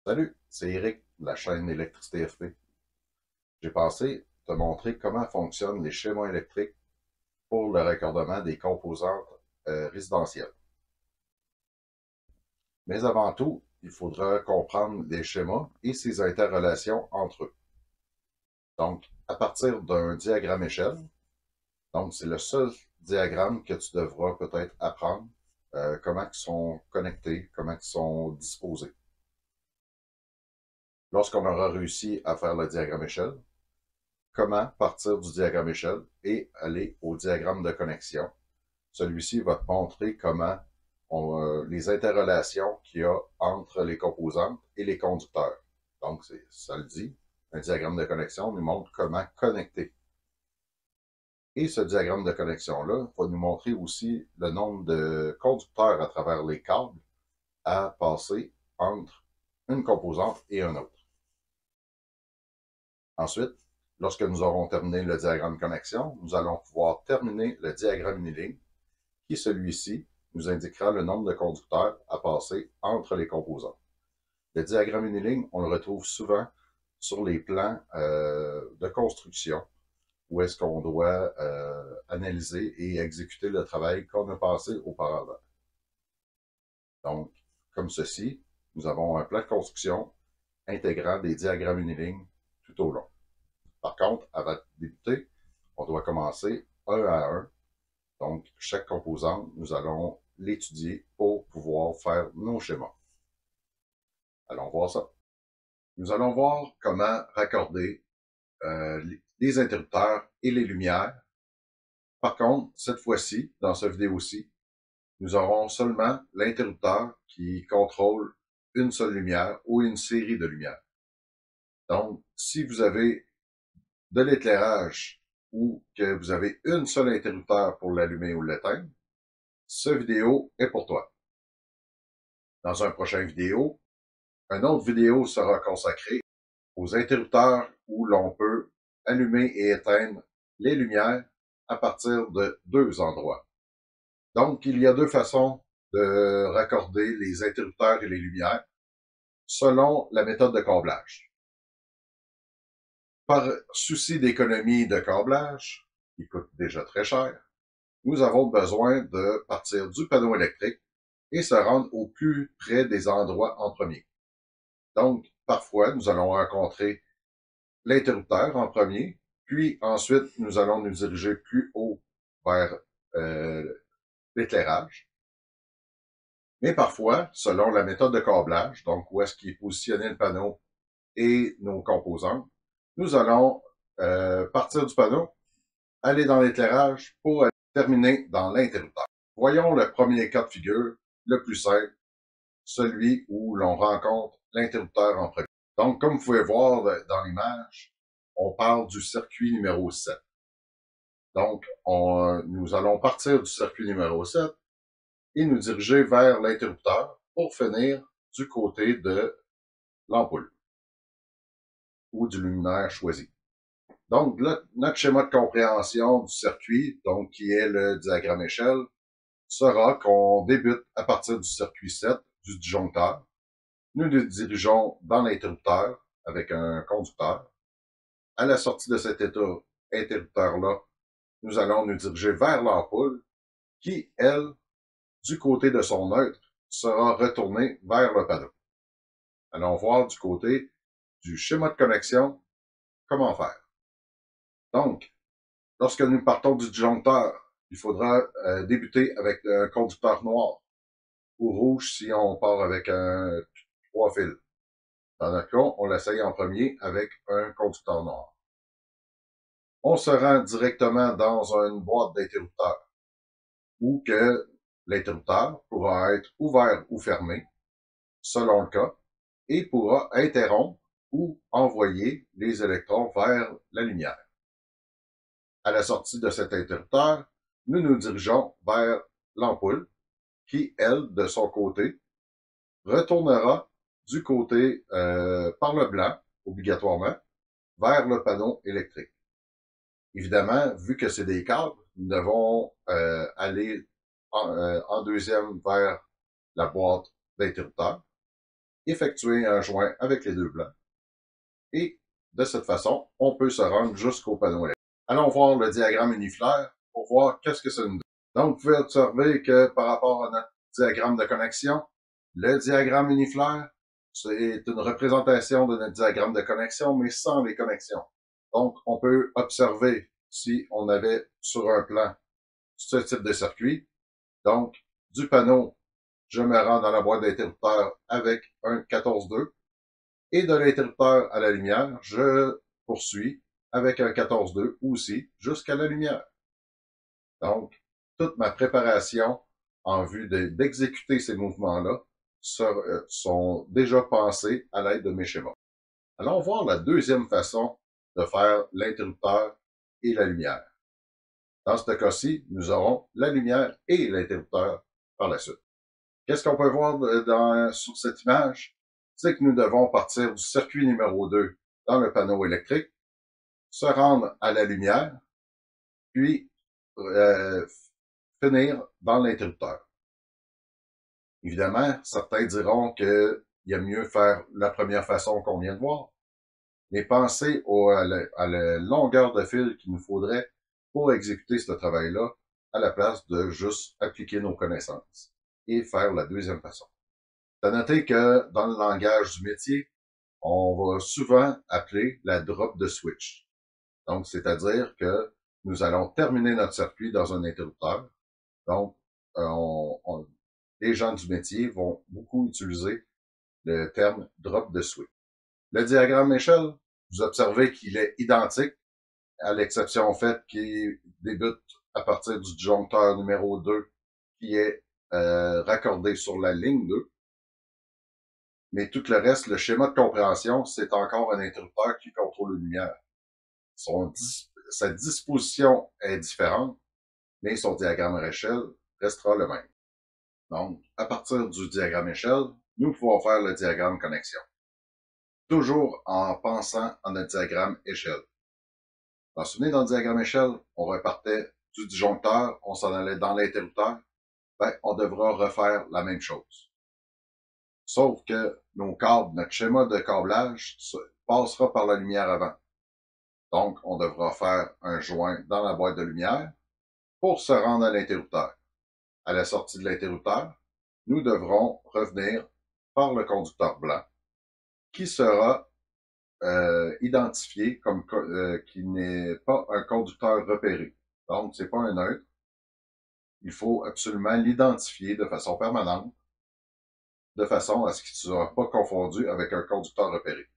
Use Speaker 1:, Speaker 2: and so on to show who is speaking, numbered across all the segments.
Speaker 1: Salut, c'est Eric de la chaîne Électricité FP. J'ai pensé te montrer comment fonctionnent les schémas électriques pour le raccordement des composantes résidentielles. Mais avant tout, il faudra comprendre les schémas et ses interrelations entre eux. Donc, à partir d'un diagramme échelle, donc c'est le seul diagramme que tu devras peut-être apprendre comment ils sont connectés, comment ils sont disposés. Lorsqu'on aura réussi à faire le diagramme échelle, comment partir du diagramme échelle et aller au diagramme de connexion. Celui-ci va te montrer comment les interrelations qu'il y a entre les composantes et les conducteurs. Donc, ça le dit, un diagramme de connexion nous montre comment connecter. Et ce diagramme de connexion-là va nous montrer aussi le nombre de conducteurs à travers les câbles à passer entre une composante et une autre. Ensuite, lorsque nous aurons terminé le diagramme de connexion, nous allons pouvoir terminer le diagramme uniligne, qui celui-ci nous indiquera le nombre de conducteurs à passer entre les composants. Le diagramme uniligne, on le retrouve souvent sur les plans de construction, où est-ce qu'on doit analyser et exécuter le travail qu'on a passé auparavant. Donc, comme ceci, nous avons un plan de construction intégrant des diagrammes unilignes tout au long. Par contre, avant de débuter, on doit commencer un à un. Donc, chaque composante, nous allons l'étudier pour pouvoir faire nos schémas. Allons voir ça. Nous allons voir comment raccorder les interrupteurs et les lumières. Par contre, cette fois-ci, dans cette vidéo-ci, nous aurons seulement l'interrupteur qui contrôle une seule lumière ou une série de lumières. Donc, si vous avez de l'éclairage ou que vous avez une seule interrupteur pour l'allumer ou l'éteindre, cette vidéo est pour toi. Dans un prochain vidéo, une autre vidéo sera consacrée aux interrupteurs où l'on peut allumer et éteindre les lumières à partir de deux endroits. Donc, il y a deux façons de raccorder les interrupteurs et les lumières selon la méthode de câblage. Par souci d'économie de câblage, qui coûte déjà très cher, nous avons besoin de partir du panneau électrique et se rendre au plus près des endroits en premier. Donc, parfois, nous allons rencontrer l'interrupteur en premier, puis ensuite, nous allons nous diriger plus haut vers l'éclairage. Mais parfois, selon la méthode de câblage, donc où est-ce qu'il est positionné le panneau et nos composantes, nous allons partir du panneau, aller dans l'éclairage pour terminer dans l'interrupteur. Voyons le premier cas de figure, le plus simple, celui où l'on rencontre l'interrupteur en premier. Donc, comme vous pouvez voir dans l'image, on parle du circuit numéro 7. Donc, nous allons partir du circuit numéro 7 et nous diriger vers l'interrupteur pour finir du côté de l'ampoule ou du luminaire choisi. Donc, là, notre schéma de compréhension du circuit, donc qui est le diagramme échelle, sera qu'on débute à partir du circuit 7, du disjoncteur. Nous nous dirigeons dans l'interrupteur avec un conducteur. À la sortie de cet interrupteur-là, nous allons nous diriger vers l'ampoule qui, elle, du côté de son neutre, sera retournée vers le panneau. Allons voir du côté du schéma de connexion comment faire. Donc, lorsque nous partons du disjoncteur, il faudra débuter avec un conducteur noir ou rouge si on part avec un 3 fils. Dans notre cas, on l'essaye en premier avec un conducteur noir. On se rend directement dans une boîte d'interrupteurs où que l'interrupteur pourra être ouvert ou fermé selon le cas et pourra interrompre ou envoyer les électrons vers la lumière. À la sortie de cet interrupteur, nous nous dirigeons vers l'ampoule qui, elle, de son côté, retournera du côté par le blanc, obligatoirement, vers le panneau électrique. Évidemment, vu que c'est des câbles, nous devons aller en deuxième vers la boîte d'interrupteur. effectuer un joint avec les deux blancs et de cette façon, on peut se rendre jusqu'au panneau électrique. Allons voir le diagramme uniflaire pour voir qu'est-ce que ça nous donne. Donc, vous pouvez observer que par rapport à notre diagramme de connexion, le diagramme uniflaire, c'est une représentation de notre diagramme de connexion, mais sans les connexions. Donc, on peut observer si on avait sur un plan ce type de circuit. Donc, du panneau, je me rends dans la boîte d'interrupteur avec un 14-2. Et de l'interrupteur à la lumière, je poursuis avec un 14-2 aussi jusqu'à la lumière. Donc, toute ma préparation en vue d'exécuter ces mouvements-là sont déjà pensés à l'aide de mes schémas. Allons voir la deuxième façon de faire l'interrupteur et la lumière. Dans ce cas-ci, nous aurons la lumière et l'interrupteur par la suite. Qu'est-ce qu'on peut voir sur cette image? C'est que nous devons partir du circuit numéro 2 dans le panneau électrique, se rendre à la lumière, puis finir dans l'interrupteur. Évidemment, certains diront qu'il y a mieux faire la première façon qu'on vient de voir, mais pensez à la longueur de fil qu'il nous faudrait pour exécuter ce travail-là, à la place de juste appliquer nos connaissances et faire la deuxième façon. À noter que dans le langage du métier, on va souvent appeler la drop de switch. Donc, c'est-à-dire que nous allons terminer notre circuit dans un interrupteur. Donc, les gens du métier vont beaucoup utiliser le terme drop de switch. Le diagramme échelle, vous observez qu'il est identique, à l'exception faite qu'il débute à partir du disjoncteur numéro 2 qui est raccordé sur la ligne 2. Mais tout le reste, le schéma de compréhension, c'est encore un interrupteur qui contrôle la lumière. Sa disposition est différente, mais son diagramme à échelle restera le même. Donc, à partir du diagramme échelle, nous pouvons faire le diagramme connexion. Toujours en pensant en un diagramme échelle. Vous vous souvenez, dans le diagramme échelle, on repartait du disjoncteur, on s'en allait dans l'interrupteur. Ben, on devra refaire la même chose. Sauf que nos câbles, notre schéma de câblage passera par la lumière avant. Donc, on devra faire un joint dans la boîte de lumière pour se rendre à l'interrupteur. À la sortie de l'interrupteur, nous devrons revenir par le conducteur blanc qui sera identifié comme qui n'est pas un conducteur repéré. Donc, c'est pas un neutre. Il faut absolument l'identifier de façon permanente, de façon à ce qu'il ne sera pas confondu avec un conducteur repéré.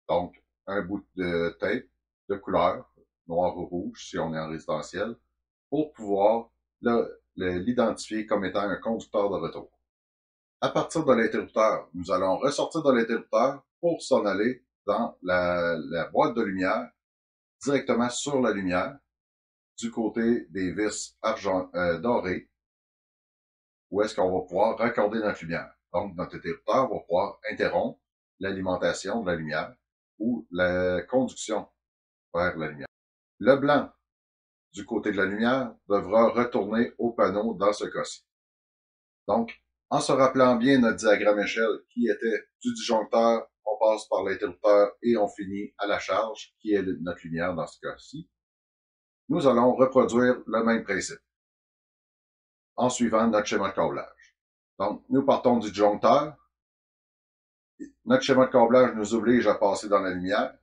Speaker 1: Donc, un bout de tape de couleur, noir ou rouge, si on est en résidentiel, pour pouvoir l'identifier comme étant un conducteur de retour. À partir de l'interrupteur, nous allons ressortir de l'interrupteur pour s'en aller dans la boîte de lumière, directement sur la lumière, du côté des vis dorées, où est-ce qu'on va pouvoir raccorder notre lumière. Donc, notre interrupteur va pouvoir interrompre l'alimentation de la lumière ou la conduction vers la lumière. Le blanc, du côté de la lumière, devra retourner au panneau dans ce cas-ci. Donc, en se rappelant bien notre diagramme échelle qui était du disjoncteur, on passe par l'interrupteur et on finit à la charge, qui est notre lumière dans ce cas-ci, nous allons reproduire le même principe en suivant notre schéma de câblage. Donc, nous partons du disjoncteur. Notre schéma de câblage nous oblige à passer dans la lumière.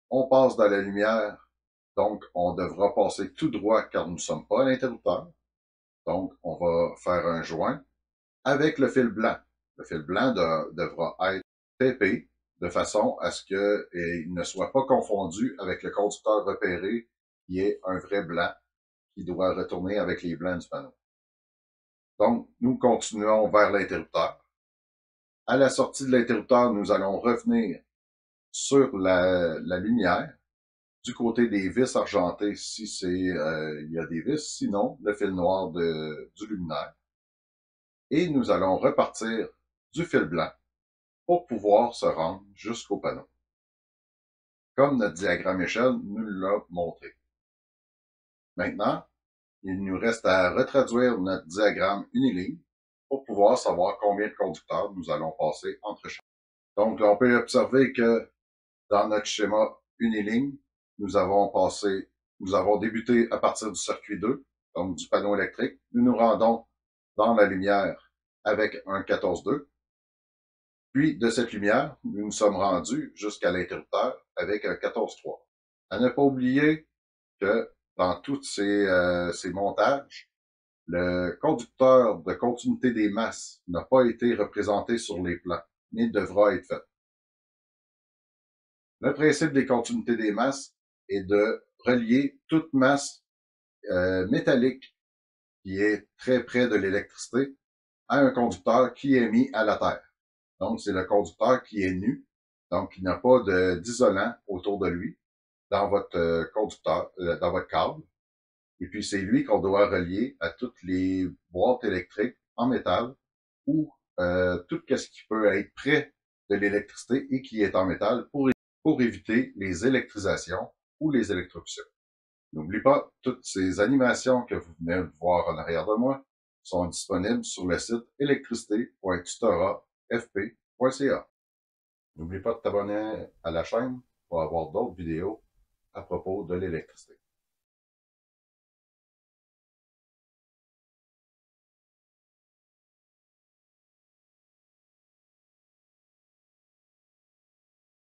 Speaker 1: On passe dans la lumière, donc on devra passer tout droit car nous ne sommes pas à l'interrupteur. Donc, on va faire un joint avec le fil blanc. Le fil blanc devra être tapé de façon à ce qu'il ne soit pas confondu avec le conducteur repéré qui est un vrai blanc qui doit retourner avec les blancs du panneau. Donc, nous continuons vers l'interrupteur. À la sortie de l'interrupteur, nous allons revenir sur la lumière du côté des vis argentées si il y a des vis, sinon le fil noir du luminaire. Et nous allons repartir du fil blanc pour pouvoir se rendre jusqu'au panneau, comme notre diagramme échelle nous l'a montré. Maintenant, il nous reste à retraduire notre diagramme uniligne pour pouvoir savoir combien de conducteurs nous allons passer entre chaque. Donc, là, on peut observer que dans notre schéma uniligne, nous avons débuté à partir du circuit 2, donc du panneau électrique. Nous nous rendons dans la lumière avec un 14,2. Puis, de cette lumière, nous nous sommes rendus jusqu'à l'interrupteur avec un 14,3. À ne pas oublier que dans tous ces montages, le conducteur de continuité des masses n'a pas été représenté sur les plans, mais devra être fait. Le principe des continuités des masses est de relier toute masse métallique qui est très près de l'électricité à un conducteur qui est mis à la terre. Donc, c'est le conducteur qui est nu, donc il n'a pas d'isolant autour de lui dans votre conducteur, dans votre câble. Et puis, c'est lui qu'on doit relier à toutes les boîtes électriques en métal ou tout ce qui peut être près de l'électricité et qui est en métal pour éviter les électrisations ou les électrocutions. N'oublie pas, toutes ces animations que vous venez de voir en arrière de moi sont disponibles sur le site électricité.tutorafp.ca. N'oublie pas de t'abonner à la chaîne pour avoir d'autres vidéos à propos de l'électricité.